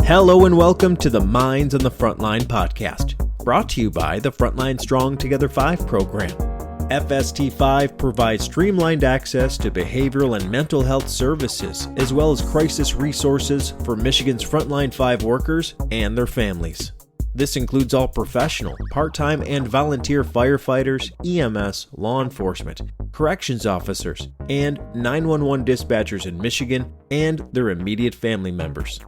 Hello and welcome to the Minds on the Frontline Podcast, brought to you by the Frontline Strong Together 5 Program. FST5 provides streamlined access to behavioral and mental health services, as well as crisis resources for Michigan's Frontline 5 workers and their families. This includes all professional, part-time, and volunteer firefighters, EMS, law enforcement, corrections officers, and 911 dispatchers in Michigan and their immediate family members.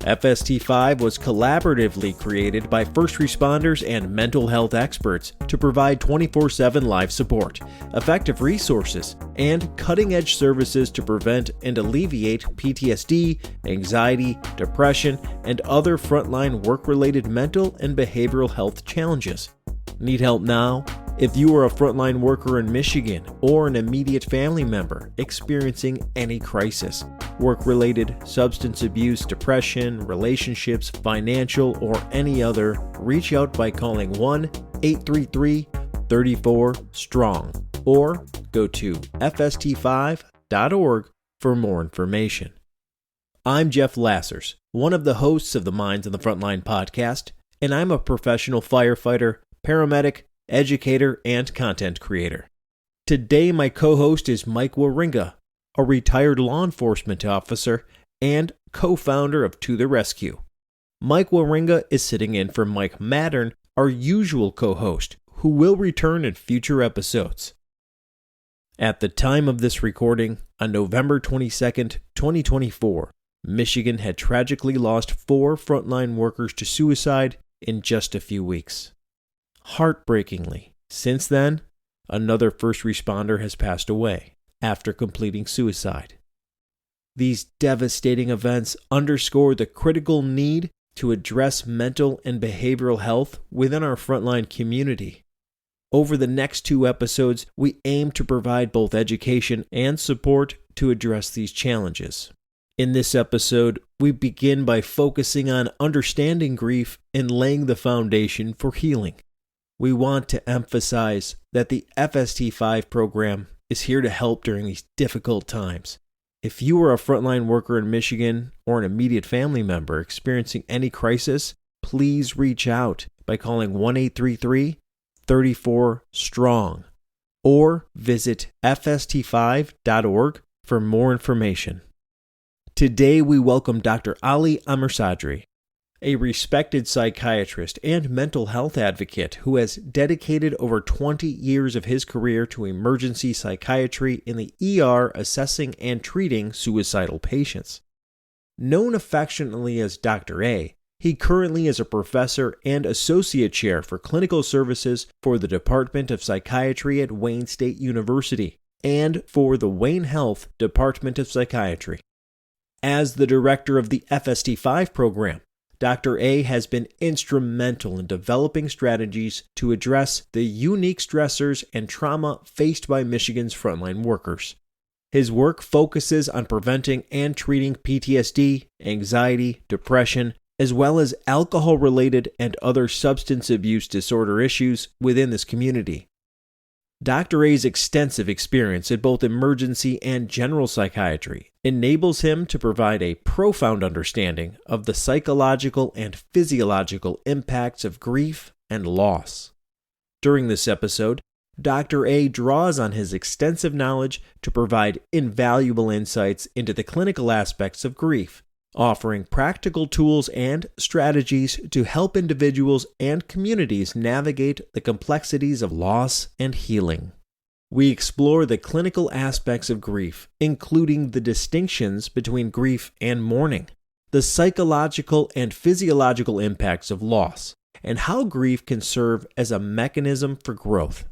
FST5 was collaboratively created by first responders and mental health experts to provide 24/7 live support, effective resources, and cutting-edge services to prevent and alleviate PTSD, anxiety, depression, and other frontline work-related mental and behavioral health challenges. Need help now? If you are a frontline worker in Michigan or an immediate family member experiencing any crisis, work-related, substance abuse, depression, relationships, financial, or any other, reach out by calling 1-833-34-STRONG or go to FST5.org for more information. I'm Jeff Lassers, one of the hosts of the Minds on the Frontline podcast, and I'm a professional firefighter, paramedic, educator, and content creator. Today, my co-host is Mike Waringa, a retired law enforcement officer and co-founder of To the Rescue. Mike Waringa is sitting in for Mike Mattern, our usual co-host, who will return in future episodes. At the time of this recording, on November 22nd, 2024, Michigan had tragically lost 4 frontline workers to suicide in just a few weeks. Heartbreakingly, since then, another first responder has passed away after completing suicide. These devastating events underscore the critical need to address mental and behavioral health within our frontline community. Over the next 2 episodes, we aim to provide both education and support to address these challenges. In this episode, we begin by focusing on understanding grief and laying the foundation for healing. We want to emphasize that the FST5 program is here to help during these difficult times. If you are a frontline worker in Michigan or an immediate family member experiencing any crisis, please reach out by calling 1-833-34-STRONG or visit FST5.org for more information. Today we welcome Dr. Ali Amirsadri, a respected psychiatrist and mental health advocate who has dedicated over 20 years of his career to emergency psychiatry in the ER assessing and treating suicidal patients. Known affectionately as Dr. A, he currently is a professor and associate chair for clinical services for the Department of Psychiatry at Wayne State University and for the Wayne Health Department of Psychiatry. As the director of the FST5 program, Dr. A has been instrumental in developing strategies to address the unique stressors and trauma faced by Michigan's frontline workers. His work focuses on preventing and treating PTSD, anxiety, depression, as well as alcohol-related and other substance abuse disorder issues within this community. Dr. A's extensive experience in both emergency and general psychiatry enables him to provide a profound understanding of the psychological and physiological impacts of grief and loss. During this episode, Dr. A draws on his extensive knowledge to provide invaluable insights into the clinical aspects of grief, offering practical tools and strategies to help individuals and communities navigate the complexities of loss and healing. We explore the clinical aspects of grief, including the distinctions between grief and mourning, the psychological and physiological impacts of loss, and how grief can serve as a mechanism for growth.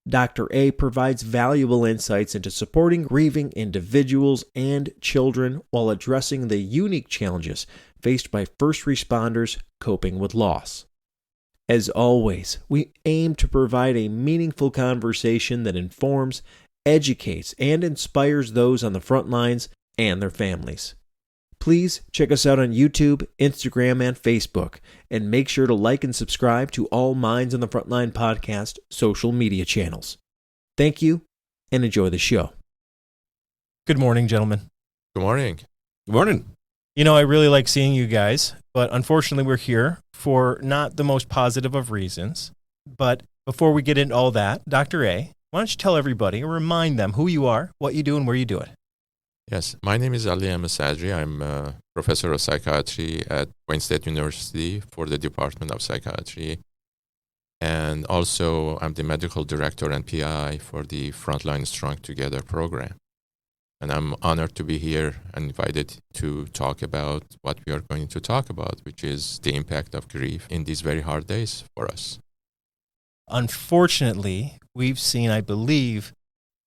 Dr. A provides valuable insights into supporting grieving individuals and children while addressing the unique challenges faced by first responders coping with loss. As always, we aim to provide a meaningful conversation that informs, educates, and inspires those on the front lines and their families. Please check us out on YouTube, Instagram, and Facebook, and make sure to like and subscribe to all Minds on the Frontline podcast social media channels. Thank you, and enjoy the show. Good morning, gentlemen. Good morning. Good morning. I really like seeing you guys, but unfortunately we're here for not the most positive of reasons. But before we get into all that, Dr. A, why don't you tell everybody or remind them who you are, what you do, and where you do it? Yes, my name is Ali Amirsadri. I'm a professor of psychiatry at Wayne State University for the Department of Psychiatry. And also, I'm the medical director and PI for the Frontline Strong Together program. And I'm honored to be here and invited to talk about what we are going to talk about, which is the impact of grief in these very hard days for us. Unfortunately, we've seen, I believe,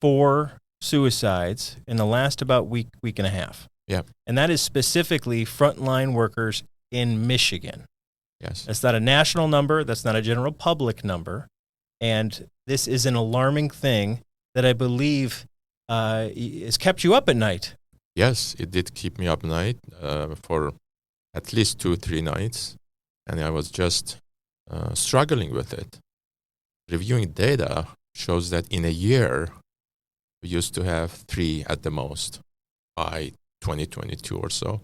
4 suicides in the last about week and a half. Yeah. And that is specifically frontline workers in Michigan. Yes. That's not a national number. That's not a general public number. And this is an alarming thing that I believe has kept you up at night. Yes, it did keep me up at night for at least 2-3 nights. And I was just struggling with it. Reviewing data shows that in a year, we used to have 3 at the most by 2022 or so.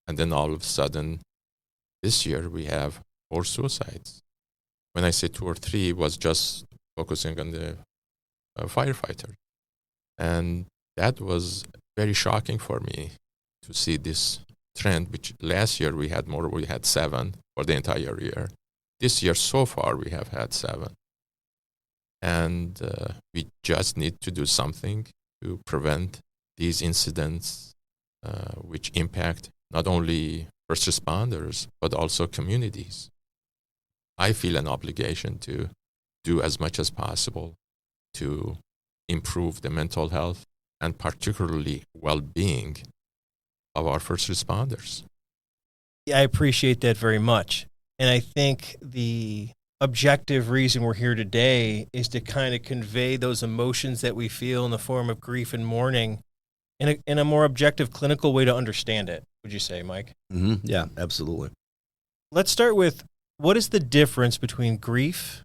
And then all of a sudden, this year, we have 4 suicides. When I say 2 or 3, it was just focusing on the firefighter. And that was very shocking for me to see this trend, which last year we had 7 for the entire year. This year, so far, we have had 7. And we just need to do something to prevent these incidents, which impact not only first responders, but also communities. I feel an obligation to do as much as possible to improve the mental health and particularly well-being of our first responders. Yeah, I appreciate that very much. And I think the objective reason we're here today is to kind of convey those emotions that we feel in the form of grief and mourning in a more objective clinical way to understand it, would you say, Mike? Mm-hmm. Yeah, absolutely. Let's start with, what is the difference between grief?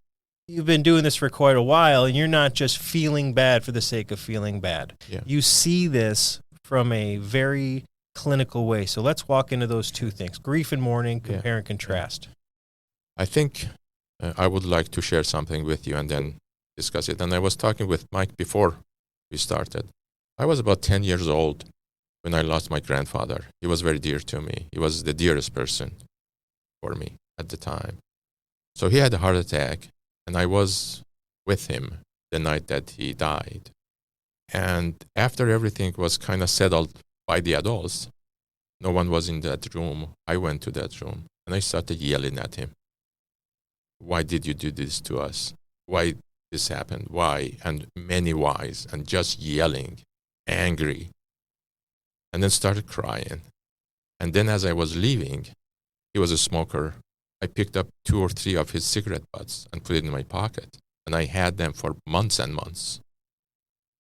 You've been doing this for quite a while, and you're not just feeling bad for the sake of feeling bad. Yeah. You see this from a very clinical way. So let's walk into those 2 things, grief and mourning, compare and contrast. I think I would like to share something with you and then discuss it. And I was talking with Mike before we started. I was about 10 years old when I lost my grandfather. He was very dear to me. He was the dearest person for me at the time. So he had a heart attack, and I was with him the night that he died. And after everything was kind of settled by the adults, no one was in that room. I went to that room, and I started yelling at him. Why did you do this to us? Why this happened? Why? And many whys, and just yelling, angry. And then started crying. And then as I was leaving, he was a smoker. I picked up 2 or 3 of his cigarette butts and put it in my pocket. And I had them for months and months.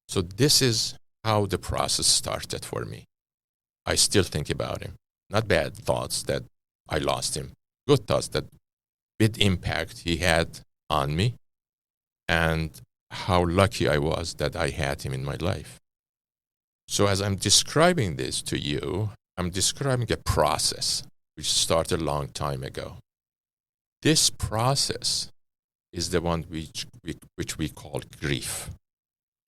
So this is how the process started for me. I still think about him. Not bad thoughts that I lost him. Good thoughts that big impact he had on me, and how lucky I was that I had him in my life. So as I'm describing this to you, I'm describing a process which started a long time ago. This process is the one which we call grief.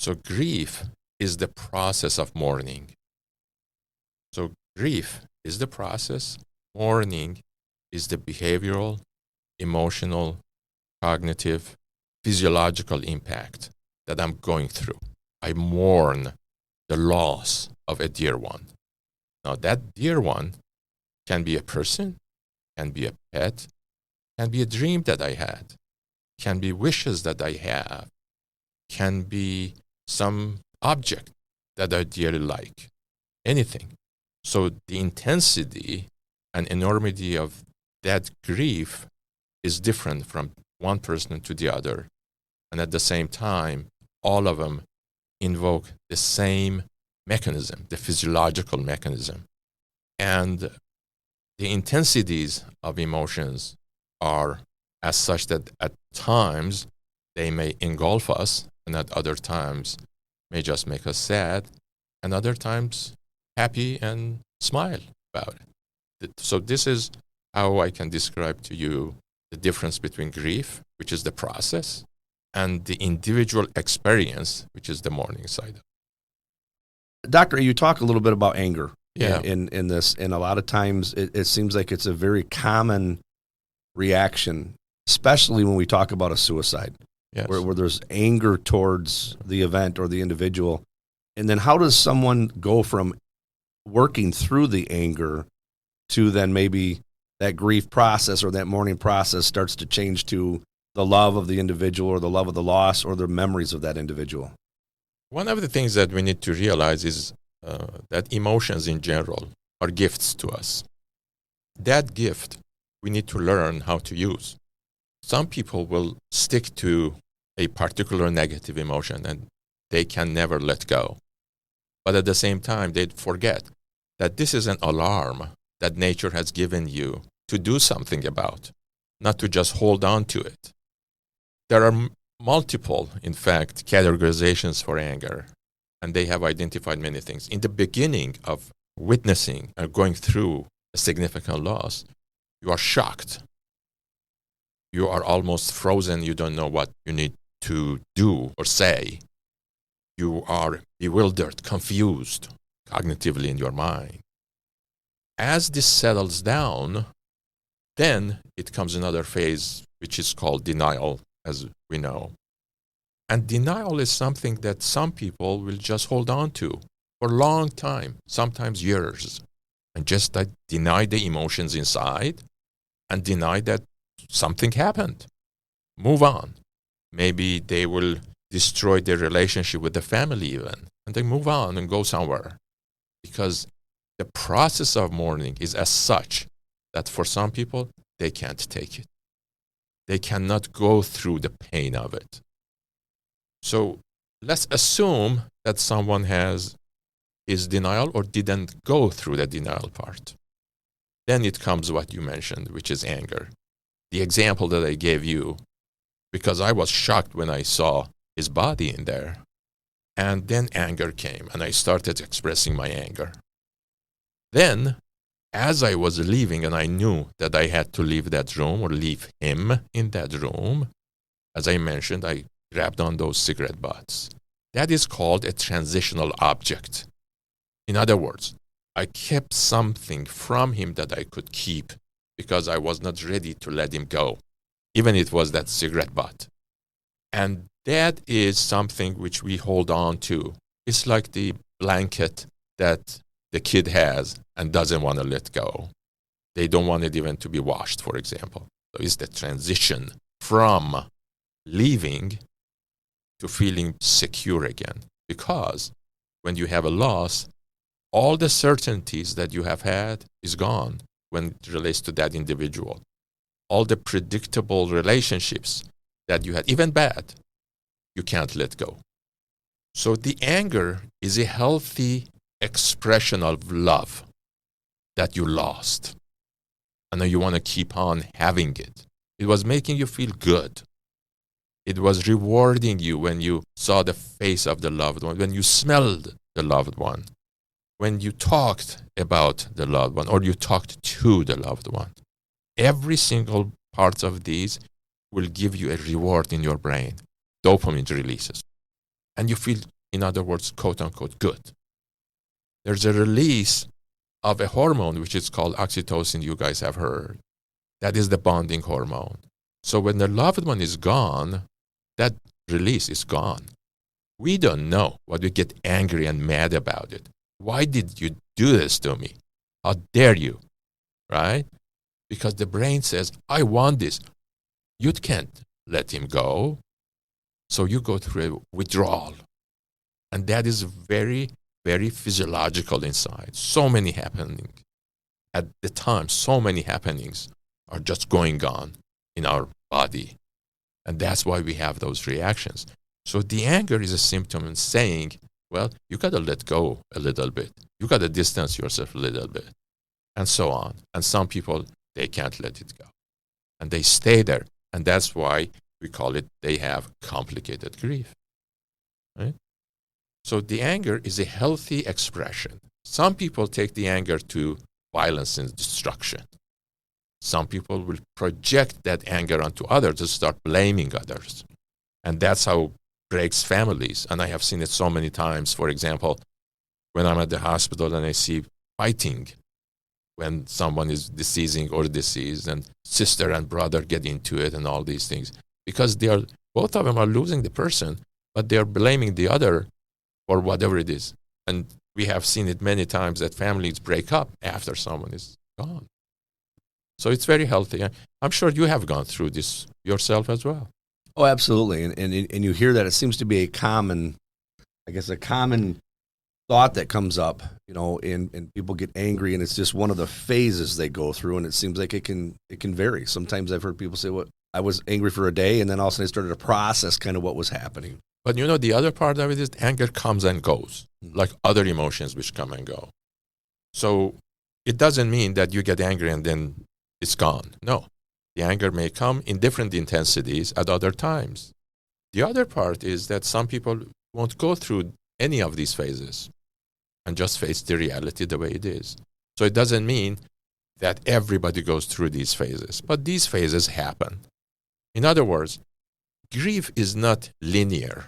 So grief is the process of mourning. So grief is the process, mourning is the behavioral, emotional, cognitive, physiological impact that I'm going through. I mourn the loss of a dear one. Now, that dear one can be a person, can be a pet, can be a dream that I had, can be wishes that I have, can be some object that I dearly like, anything. So the intensity and enormity of that grief is different from one person to the other. And at the same time, all of them invoke the same mechanism, the physiological mechanism. And the intensities of emotions are as such that at times they may engulf us, and at other times may just make us sad, and other times happy and smile about it. So this is how I can describe to you the difference between grief, which is the process, and the individual experience, which is the mourning side. Doctor, you talk a little bit about anger Yeah. in this, and a lot of times it seems like it's a very common reaction, especially when we talk about a suicide, Yes. where there's anger towards the event or the individual. And then how does someone go from working through the anger to then maybe that grief process or that mourning process starts to change to the love of the individual or the love of the loss or the memories of that individual? One of the things that we need to realize is that emotions in general are gifts to us. That gift we need to learn how to use. Some people will stick to a particular negative emotion and they can never let go. But at the same time, they'd forget that this is an alarm that nature has given you to do something about, not to just hold on to it. There are multiple, in fact, categorizations for anger, and they have identified many things. In the beginning of witnessing or going through a significant loss, you are shocked. You are almost frozen. You don't know what you need to do or say. You are bewildered, confused cognitively in your mind. As this settles down, then it comes another phase, which is called denial, as we know. And denial is something that some people will just hold on to for a long time, sometimes years, and just deny the emotions inside and deny that something happened. Move on. Maybe they will destroy their relationship with the family even, and they move on and go somewhere. Because the process of mourning is as such that for some people, they can't take it. They cannot go through the pain of it. So let's assume that someone has his denial or didn't go through the denial part. Then it comes what you mentioned, which is anger. The example that I gave you, because I was shocked when I saw his body in there. And then anger came, and I started expressing my anger. Then, as I was leaving, and I knew that I had to leave that room or leave him in that room, as I mentioned, I grabbed on those cigarette butts. That is called a transitional object. In other words, I kept something from him that I could keep because I was not ready to let him go, even it was that cigarette butt. And that is something which we hold on to. It's like the blanket that the kid has and doesn't want to let go. They don't want it even to be washed, for example. So it's the transition from leaving to feeling secure again. Because when you have a loss, all the certainties that you have had is gone when it relates to that individual. All the predictable relationships that you had, even bad, you can't let go. So the anger is a healthy expression of love that you lost. And you want to keep on having it. It was making you feel good. It was rewarding you when you saw the face of the loved one, when you smelled the loved one, when you talked about the loved one or you talked to the loved one. Every single part of these will give you a reward in your brain. Dopamine releases. And you feel, in other words, quote unquote, good. There's a release of a hormone which is called oxytocin, you guys have heard. That is the bonding hormone. So when the loved one is gone, that release is gone. We don't know what we get angry and mad about it. Why did you do this to me? How dare you? Right? Because the brain says, I want this. You can't let him go. So you go through a withdrawal. And that is very, very physiological inside. So many happening. At the time, so many happenings are just going on in our body. And that's why we have those reactions. So the anger is a symptom in saying, well, you got to let go a little bit. You got to distance yourself a little bit. And so on. And some people, they can't let it go. And they stay there. And that's why we call it, they have complicated grief. Right? So the anger is a healthy expression. Some people take the anger to violence and destruction. Some people will project that anger onto others to start blaming others. And that's how it breaks families. And I have seen it so many times. For example, when I'm at the hospital and I see fighting when someone is deceasing or deceased, and sister and brother get into it and all these things. Because both of them are losing the person, but they're blaming the other for whatever it is. And we have seen it many times that families break up after someone is gone. So it's very healthy. I'm sure you have gone through this yourself as well. Oh, absolutely. And you hear that it seems to be a common thought that comes up, and people get angry, and it's just one of the phases they go through, and it seems like it can vary. Sometimes I've heard people say, well, I was angry for a day, and then all of a sudden I started to process kind of what was happening. But the other part of it is anger comes and goes, like other emotions which come and go. So it doesn't mean that you get angry and then it's gone. No, the anger may come in different intensities at other times. The other part is that some people won't go through any of these phases and just face the reality the way it is. So it doesn't mean that everybody goes through these phases, but these phases happen. In other words, grief is not linear.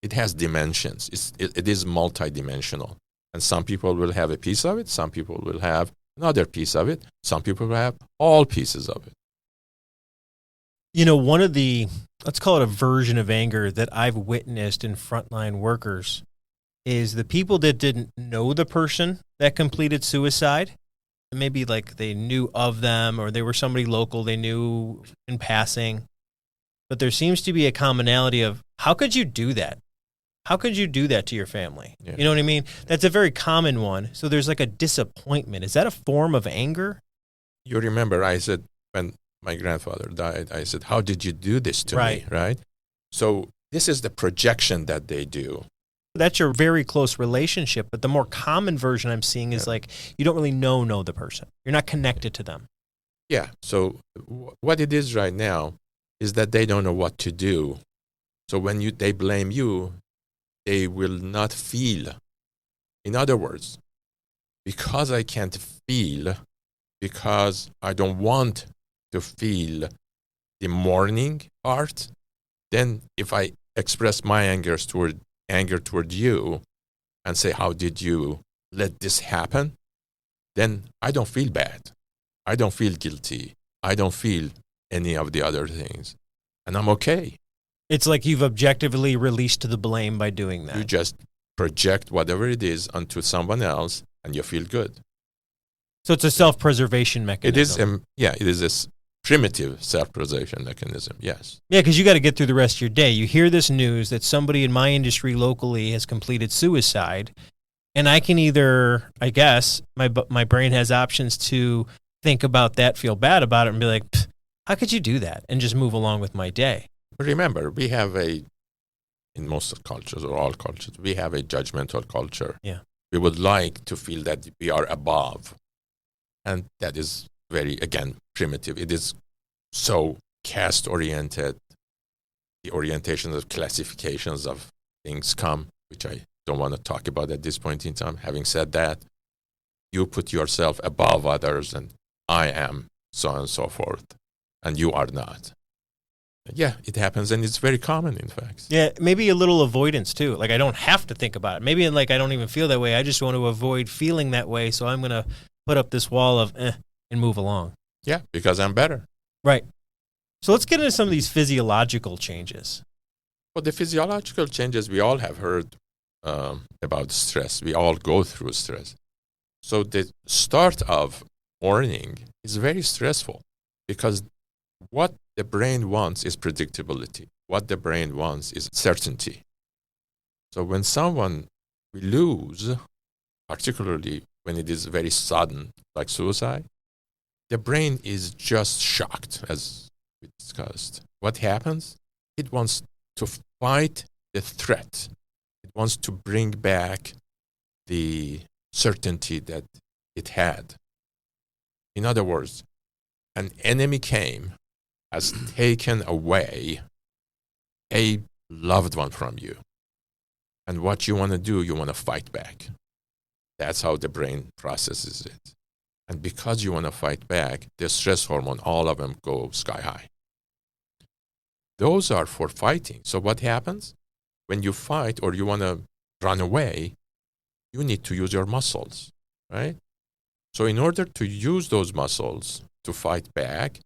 It has dimensions. It is multidimensional. And some people will have a piece of it. Some people will have another piece of it. Some people will have all pieces of it. One of let's call it a version of anger that I've witnessed in frontline workers is the people that didn't know the person that completed suicide. Maybe like they knew of them, or they were somebody local they knew in passing. But there seems to be a commonality of, how could you do that? How could you do that to your family? Yeah. You know what I mean? That's a very common one. So there's like a disappointment. Is that a form of anger? You remember I said, when my grandfather died, I said, how did you do this to me, right? So this is the projection that they do. That's your very close relationship. But the more common version I'm seeing is like, you don't really know the person. You're not connected to them. Yeah. So what it is right now is that they don't know what to do. So when they blame you, they will not feel. In other words, because I can't feel, because I don't want to feel the mourning part, then if I express my anger toward you and say, how did you let this happen? Then I don't feel bad. I don't feel guilty. I don't feel any of the other things. And I'm okay. It's like you've objectively released the blame by doing that. You just project whatever it is onto someone else and you feel good. So it's a self-preservation mechanism. It is a primitive self-preservation mechanism, yes. Yeah, because you got to get through the rest of your day. You hear this news that somebody in my industry locally has completed suicide, and I can either, I guess, my brain has options to think about that, feel bad about it, and be like, how could you do that? And just move along with my day. Remember, we have in most cultures or all cultures, we have a judgmental culture. Yeah. We would like to feel that we are above. And that is very, again, primitive. It is so caste-oriented. The orientations of classifications of things come, which I don't want to talk about at this point in time. Having said that, you put yourself above others and I am so on and so forth, and you are not. Yeah, it happens, and it's very common, in fact. Yeah, maybe a little avoidance, too. Like, I don't have to think about it. Maybe, I don't even feel that way. I just want to avoid feeling that way, so I'm going to put up this wall of and move along. Yeah, because I'm better. Right. So let's get into some of these physiological changes. Well, the physiological changes, we all have heard about stress. We all go through stress. So the start of mourning is very stressful because what the brain wants is predictability. What the brain wants is certainty. So when someone we lose, particularly when it is very sudden, like suicide, the brain is just shocked, as we discussed. What happens? It wants to fight the threat. It wants to bring back the certainty that it had. In other words, an enemy came, has taken away a loved one from you. And what you want to do, you want to fight back. That's how the brain processes it. And because you want to fight back, the stress hormone, all of them go sky high. Those are for fighting. So what happens? When you fight or you want to run away, you need to use your muscles, right? So in order to use those muscles to fight back,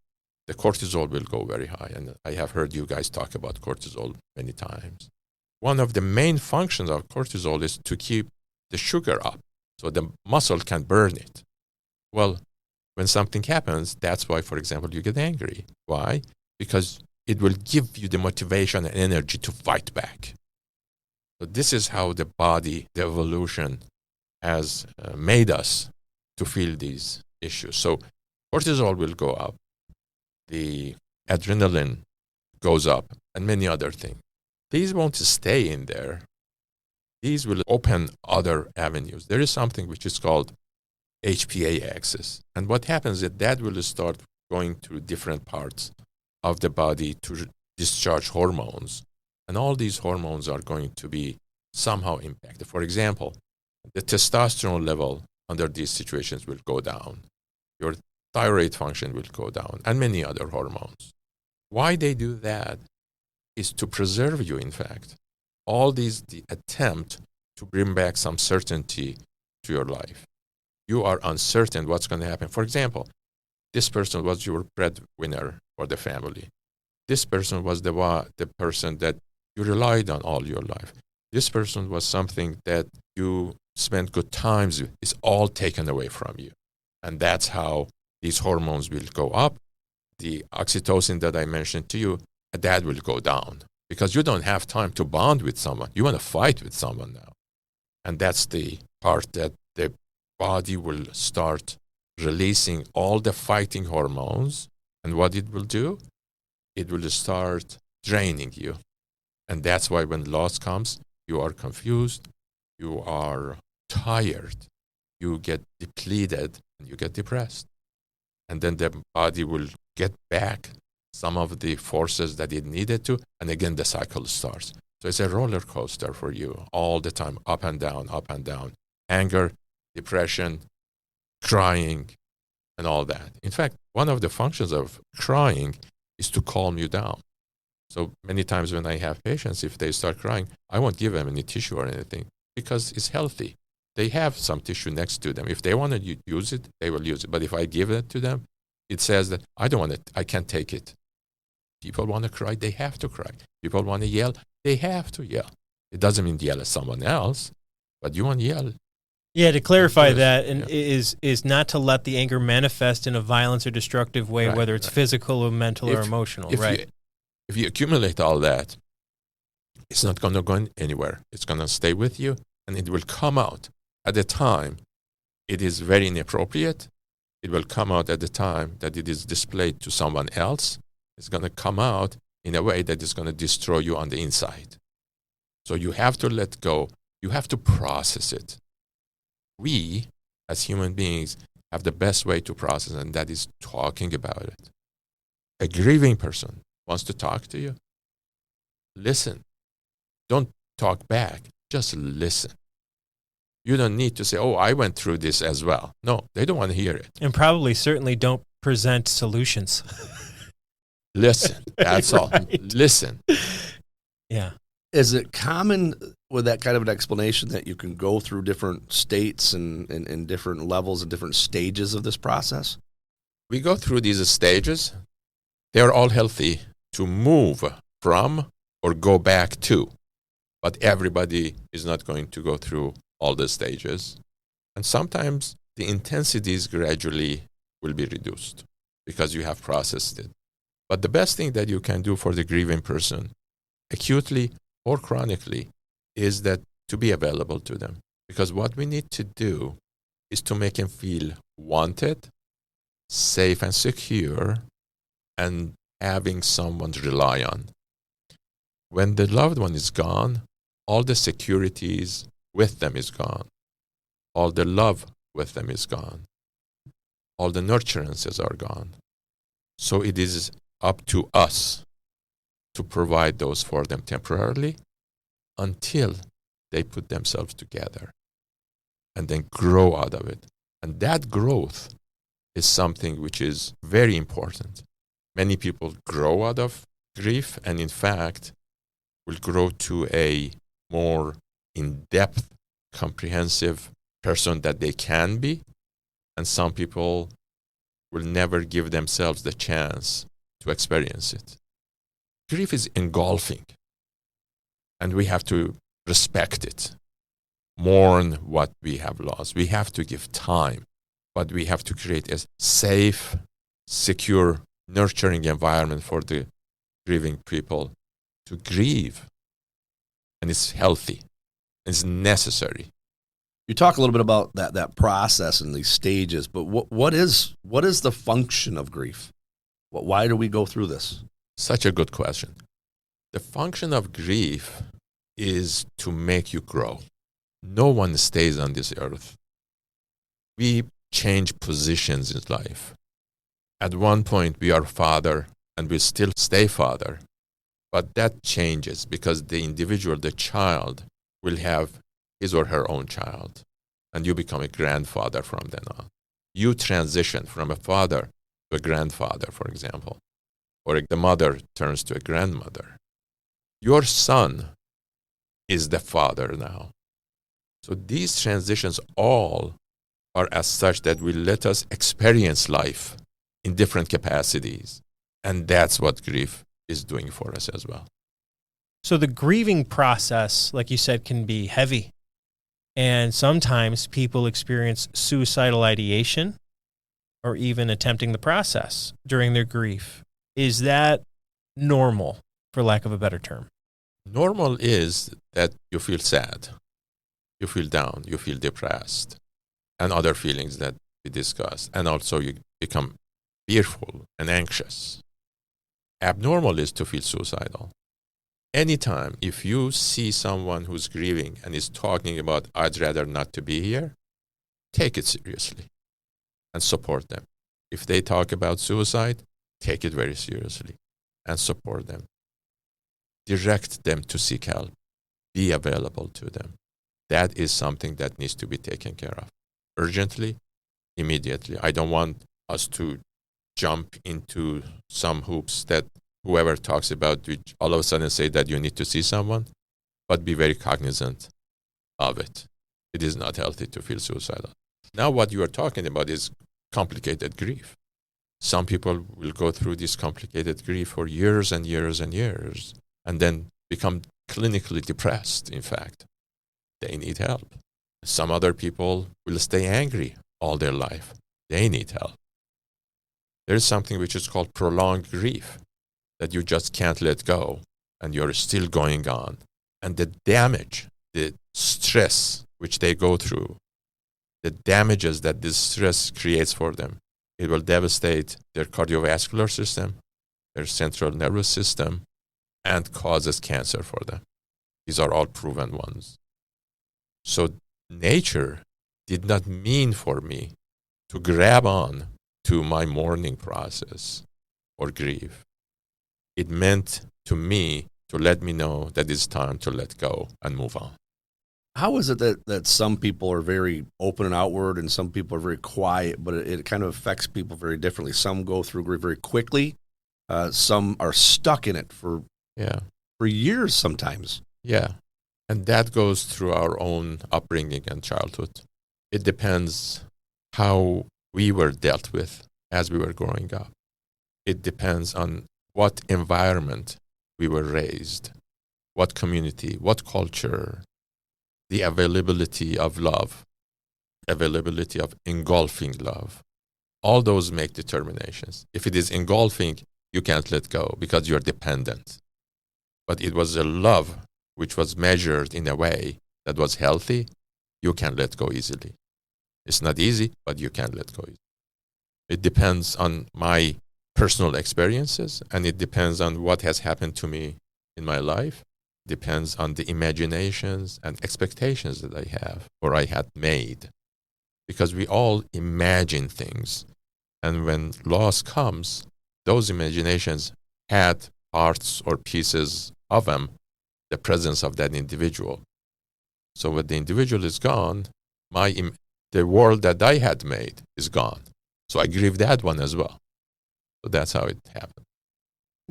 the cortisol will go very high. And I have heard you guys talk about cortisol many times. One of the main functions of cortisol is to keep the sugar up so the muscle can burn it. Well, when something happens, that's why, for example, you get angry. Why? Because it will give you the motivation and energy to fight back. So this is how the body, the evolution has made us to feel these issues. So cortisol will go up, the adrenaline goes up, and many other things. These won't stay in there. These will open other avenues. There is something which is called HPA axis. And what happens is that will start going through different parts of the body to discharge hormones. And all these hormones are going to be somehow impacted. For example, the testosterone level under these situations will go down. Your thyroid function will go down, and many other hormones. Why they do that is to preserve you, in fact. All these, the attempt to bring back some certainty to your life. You are uncertain what's going to happen. For example, this person was your breadwinner for the family. This person was the person that you relied on all your life. This person was something that you spent good times with. It's all taken away from you. And that's how these hormones will go up. The oxytocin that I mentioned to you, that will go down because you don't have time to bond with someone. You want to fight with someone now. And that's the part that the body will start releasing all the fighting hormones. And what it will do, it will start draining you. And that's why when loss comes, you are confused, you are tired, you get depleted, and you get depressed. And then the body will get back some of the forces that it needed to, and again the cycle starts. So it's a roller coaster for you all the time, up and down, up and down. Anger, depression, crying, and all that. In fact, one of the functions of crying is to calm you down. So many times when I have patients, if they start crying, I won't give them any tissue or anything because it's healthy. They have some tissue next to them. If they want to use it, they will use it. But if I give it to them, it says that I don't want it, I can't take it. People want to cry, they have to cry. People want to yell, they have to yell. It doesn't mean yell at someone else, but you want to yell. Yeah, to clarify that, and is not to let the anger manifest in a violence or destructive way, Right, whether it's physical or mental or emotional, right? If you accumulate all that, it's not going to go anywhere. It's going to stay with you, and it will come out at the time it is very inappropriate. It will come out at the time that it is displayed to someone else. It's going to come out in a way that is going to destroy you on the inside. So you have to let go. You have to process it. We, as human beings, have the best way to process, and that is talking about it. A grieving person wants to talk to you. Listen. Don't talk back. Just listen. You don't need to say, oh, I went through this as well. No, they don't want to hear it. And probably certainly don't present solutions. Listen. That's all. Listen. Yeah. Is it common with that kind of an explanation that you can go through different states and different levels and different stages of this process? We go through these stages. They are all healthy to move from or go back to. But everybody is not going to go through all the stages. And sometimes the intensities gradually will be reduced because you have processed it. But the best thing that you can do for the grieving person, acutely or chronically, is that to be available to them. Because what we need to do is to make them feel wanted, safe and secure, and having someone to rely on. When the loved one is gone, all the securities with them is gone. All the love with them is gone. All the nurturances are gone. So it is up to us to provide those for them temporarily until they put themselves together and then grow out of it. And that growth is something which is very important. Many people grow out of grief, and in fact, will grow to a more in-depth, comprehensive person that they can be. And some people will never give themselves the chance to experience it. Grief is engulfing, and we have to respect it, mourn what we have lost. We have to give time, but we have to create a safe, secure, nurturing environment for the grieving people to grieve. And it's healthy. It's necessary. You talk a little bit about that process and these stages, but what is the function of grief? Why do we go through this? Such a good question. The function of grief is to make you grow. No one stays on this earth. We change positions in life. At one point, we are father, and we still stay father. But that changes because the individual, the child, will have his or her own child, and you become a grandfather from then on. You transition from a father to a grandfather, for example, or the mother turns to a grandmother. Your son is the father now. So these transitions all are as such that will let us experience life in different capacities. And that's what grief is doing for us as well. So the grieving process, like you said, can be heavy. And sometimes people experience suicidal ideation or even attempting the process during their grief. Is that normal, for lack of a better term? Normal is that you feel sad, you feel down, you feel depressed, and other feelings that we discussed. And also you become fearful and anxious. Abnormal is to feel suicidal. Anytime, if you see someone who's grieving and is talking about, I'd rather not to be here, take it seriously and support them. If they talk about suicide, take it very seriously and support them. Direct them to seek help. Be available to them. That is something that needs to be taken care of urgently, immediately. I don't want us to jump into some hoops that whoever talks about, which all of a sudden say that you need to see someone, but be very cognizant of it. It is not healthy to feel suicidal. Now what you are talking about is complicated grief. Some people will go through this complicated grief for years and years and years, and then become clinically depressed, in fact. They need help. Some other people will stay angry all their life. They need help. There is something which is called prolonged grief, that you just can't let go, and you're still going on. And the damage, the stress which they go through, the damages that this stress creates for them, it will devastate their cardiovascular system, their central nervous system, and causes cancer for them. These are all proven ones. So nature did not mean for me to grab on to my mourning process or grief. It meant to me to let me know that it's time to let go and move on. How is it that some people are very open and outward and some people are very quiet, but it kind of affects people very differently? Some go through grief very quickly. Some are stuck in it for years sometimes. Yeah. And that goes through our own upbringing and childhood. It depends how we were dealt with as we were growing up. It depends on what environment we were raised, what community, what culture, the availability of love, availability of engulfing love. All those make determinations. If it is engulfing, you can't let go because you're dependent. But it was a love which was measured in a way that was healthy, you can let go easily. It's not easy, but you can let go easily. It depends on my personal experiences, and it depends on what has happened to me in my life. It depends on the imaginations and expectations that I have or I had made. Because we all imagine things, and when loss comes, those imaginations had parts or pieces of them, the presence of that individual. So when the individual is gone, the world that I had made is gone. So I grieve that one as well. So that's how it happened.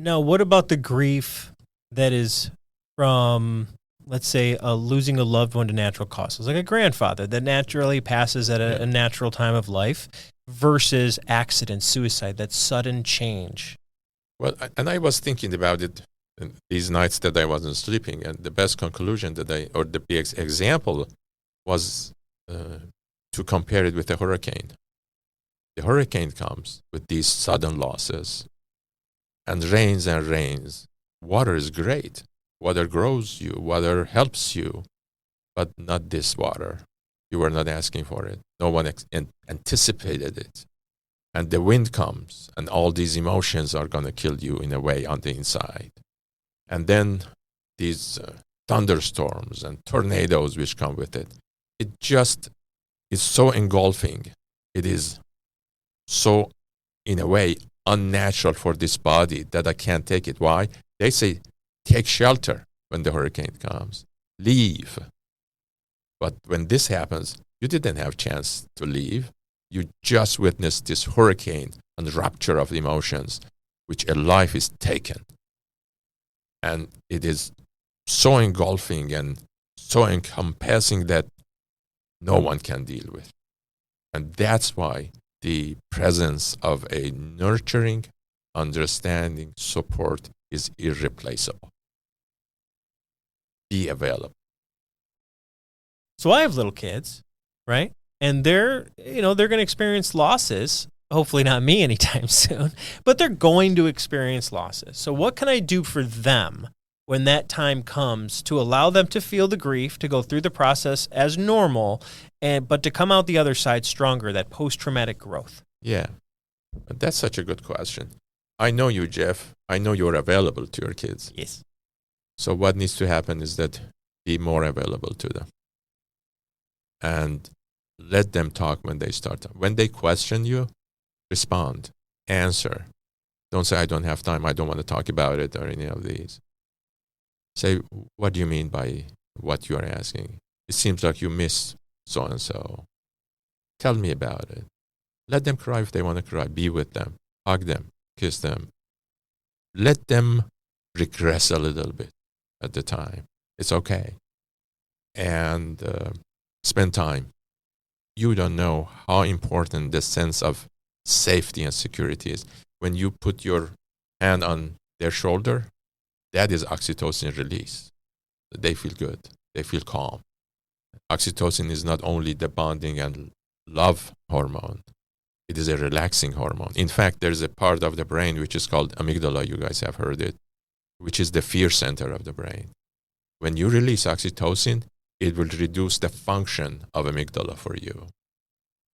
Now, what about the grief that is from, let's say, losing a loved one to natural causes, like a grandfather that naturally passes at a natural time of life versus accident, suicide, that sudden change? Well, and I was thinking about it these nights that I wasn't sleeping, and the best conclusion that the best example was to compare it with a hurricane. The hurricane comes with these sudden losses and rains and rains. Water is great. Water grows you. Water helps you, but not this water. You were not asking for it. No one anticipated it. And the wind comes, and all these emotions are going to kill you in a way on the inside. And then these thunderstorms and tornadoes which come with it. It just is so engulfing. It is so, in a way, unnatural for this body that I can't take it. Why? They say, take shelter when the hurricane comes. Leave. But when this happens, you didn't have a chance to leave. You just witnessed this hurricane and rupture of emotions, which a life is taken. And it is so engulfing and so encompassing that no one can deal with. And that's why the presence of a nurturing, understanding support is irreplaceable. Be available. So I have little kids, right? And they're going to experience losses. Hopefully not me anytime soon, but they're going to experience losses. So what can I do for them when that time comes to allow them to feel the grief, to go through the process as normal, but to come out the other side stronger, that post-traumatic growth? Yeah, that's such a good question. I know you, Jeff. I know you're available to your kids. Yes. So what needs to happen is that be more available to them. And let them talk when they start. When they question you, respond, answer. Don't say, I don't have time, I don't want to talk about it, or any of these. Say, what do you mean by what you are asking? It seems like you miss so-and-so. Tell me about it. Let them cry if they want to cry. Be with them. Hug them. Kiss them. Let them regress a little bit at the time. It's okay. And spend time. You don't know how important the sense of safety and security is. When you put your hand on their shoulder, that is oxytocin release. They feel good. They feel calm. Oxytocin is not only the bonding and love hormone. It is a relaxing hormone. In fact, there's a part of the brain which is called amygdala. You guys have heard it, which is the fear center of the brain. When you release oxytocin, it will reduce the function of amygdala for you.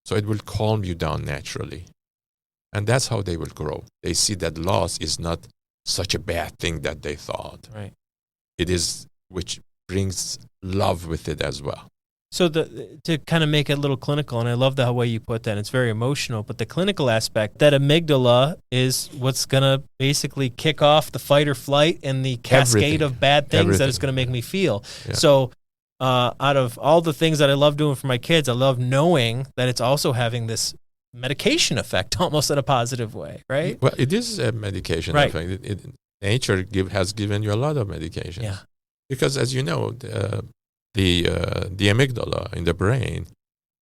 So it will calm you down naturally. And that's how they will grow. They see that loss is not such a bad thing that they thought. Right. It is, which brings love with it as well. So to kind of make it a little clinical, and I love the way you put that, it's very emotional, but the clinical aspect, that amygdala is what's going to basically kick off the fight or flight and the cascade of bad things that it's going to make me feel. Yeah. So out of all the things that I love doing for my kids, I love knowing that it's also having this medication effect almost in a positive way, right? Well, it is a medication effect. Nature has given you a lot of medications. Yeah. Because as you know, the amygdala in the brain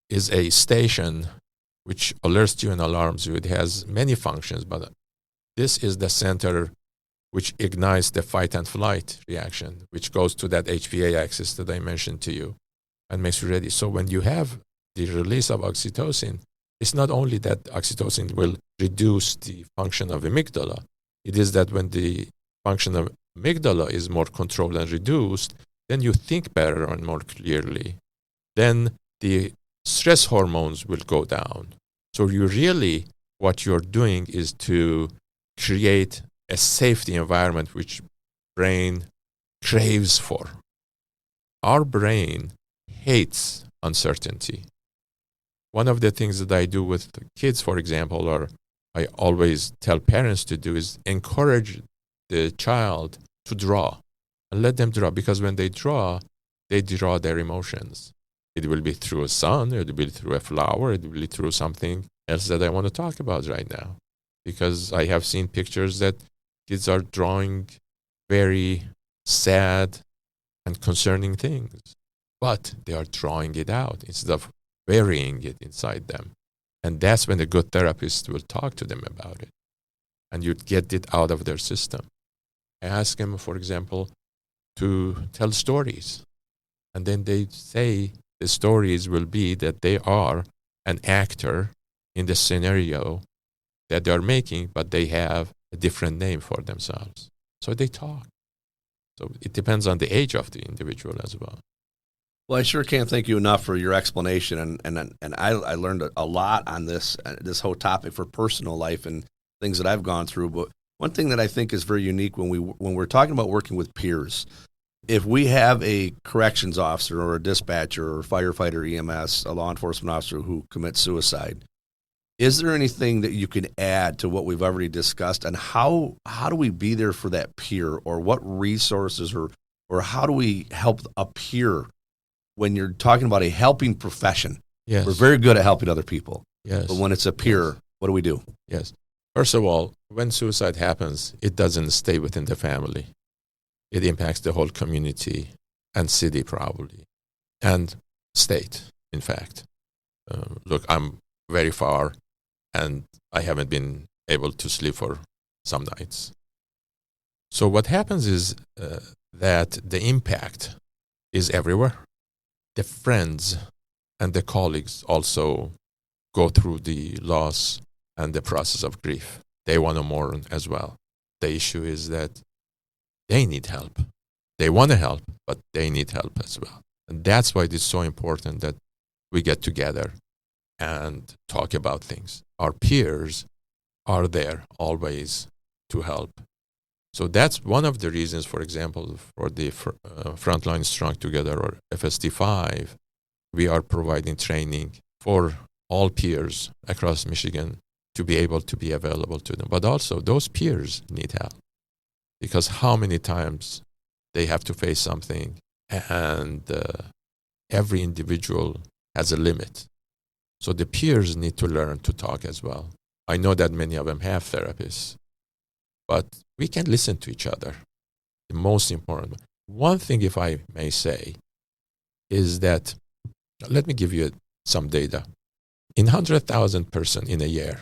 is a station which alerts you and alarms you. It has many functions, but this is the center which ignites the fight and flight reaction, which goes to that HPA axis that I mentioned to you and makes you ready. So when you have the release of oxytocin, it's not only that oxytocin will reduce the function of amygdala. It is that when the function of amygdala is more controlled and reduced, then you think better and more clearly. Then the stress hormones will go down. So you really, what you're doing is to create a safety environment which brain craves for. Our brain hates uncertainty. One of the things that I do with kids, for example, or I always tell parents to do, is encourage the child to draw and let them draw, because when they draw their emotions. It will be through a sun, it will be through a flower, it will be through something else that I want to talk about right now, because I have seen pictures that kids are drawing very sad and concerning things, but they are drawing it out instead of burying it inside them. And that's when a good therapist will talk to them about it, and you'd get it out of their system. Ask them, for example, to tell stories. And then they say the stories will be that they are an actor in the scenario that they're making, but they have a different name for themselves. So they talk. So it depends on the age of the individual as well. Well, I sure can't thank you enough for your explanation, and I learned a lot on this whole topic for personal life and things that I've gone through. But one thing that I think is very unique when we're talking about working with peers, if we have a corrections officer or a dispatcher or firefighter, EMS, a law enforcement officer who commits suicide, is there anything that you can add to what we've already discussed, and how do we be there for that peer, or what resources or how do we help a peer when you're talking about a helping profession? Yes. We're very good at helping other people. Yes. But when it's a peer, yes. What do we do? Yes. First of all, when suicide happens, it doesn't stay within the family. It impacts the whole community and city probably, and state, in fact. Look, I'm very far, and I haven't been able to sleep for some nights. So what happens is that the impact is everywhere. The friends and the colleagues also go through the loss and the process of grief. They want to mourn as well. The issue is that they need help. They want to help, but they need help as well. And that's why it is so important that we get together and talk about things. Our peers are there always to help. So that's one of the reasons, for example, for the Frontline Strong Together, or FST5, we are providing training for all peers across Michigan to be able to be available to them. But also those peers need help, because how many times they have to face something, and every individual has a limit. So the peers need to learn to talk as well. I know that many of them have therapists, but we can listen to each other. The most important one thing, if I may say, is that, let me give you some data. In 100,000 person in a year,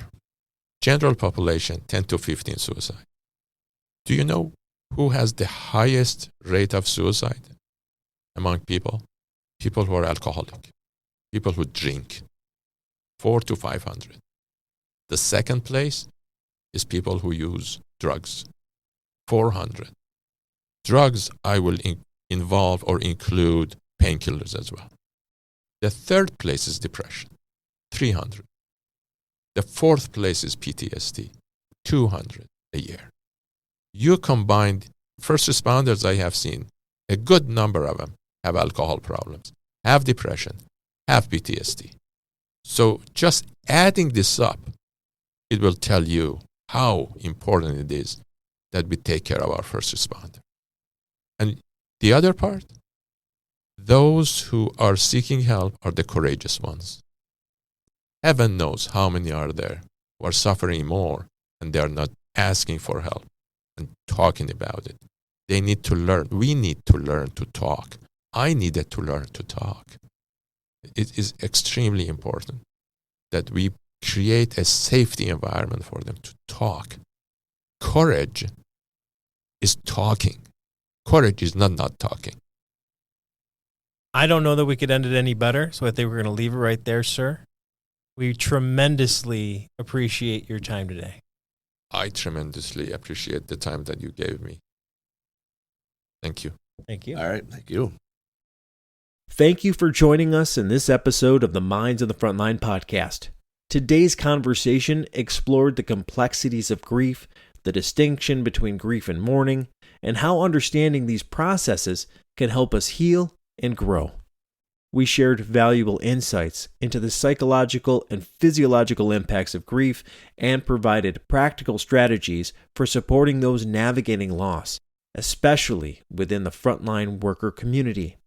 general population 10 to 15 suicide. Do you know who has the highest rate of suicide among people? People who are alcoholic, people who drink, 400 to 500. The second place is people who use drugs, 400. Drugs, I will involve or include painkillers as well. The third place is depression, 300. The fourth place is PTSD, 200 a year. You combined first responders, I have seen a good number of them have alcohol problems, have depression, have PTSD. So just adding this up, it will tell you how important it is that we take care of our first responder. And the other part, those who are seeking help are the courageous ones. Heaven knows how many are there who are suffering more, and they are not asking for help and talking about it. They need to learn. We need to learn to talk. I needed to learn to talk. It is extremely important that we create a safety environment for them to talk. Courage is talking. Courage is not talking. I don't know that we could end it any better, so I think we're going to leave it right there, sir. We tremendously appreciate your time today. I tremendously appreciate the time that you gave me. Thank you. Thank you. All right. Thank you. Thank you for joining us in this episode of the Minds on the Frontline podcast. Today's conversation explored the complexities of grief, the distinction between grief and mourning, and how understanding these processes can help us heal and grow. We shared valuable insights into the psychological and physiological impacts of grief and provided practical strategies for supporting those navigating loss, especially within the frontline worker community.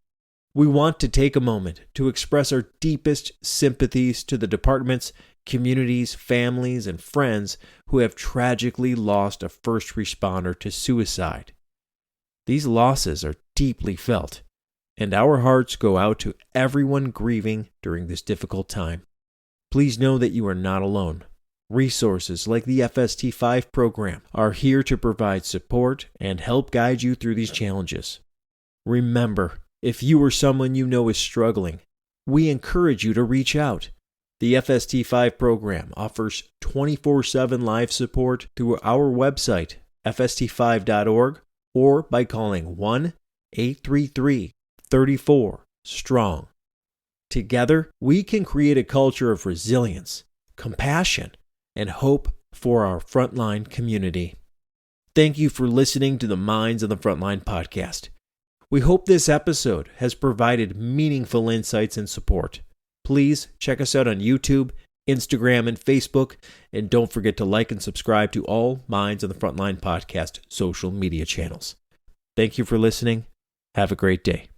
We want to take a moment to express our deepest sympathies to the department's communities, families, and friends who have tragically lost a first responder to suicide. These losses are deeply felt, and our hearts go out to everyone grieving during this difficult time. Please know that you are not alone. Resources like the FST5 Program are here to provide support and help guide you through these challenges. Remember, if you or someone you know is struggling, we encourage you to reach out. The FST5 Program offers 24/7 live support through our website, fst5.org, or by calling 1-833-34-STRONG. Together, we can create a culture of resilience, compassion, and hope for our Frontline community. Thank you for listening to the Minds on the Frontline podcast. We hope this episode has provided meaningful insights and support. Please check us out on YouTube, Instagram, and Facebook, and don't forget to like and subscribe to all Minds on the Frontline podcast social media channels. Thank you for listening. Have a great day.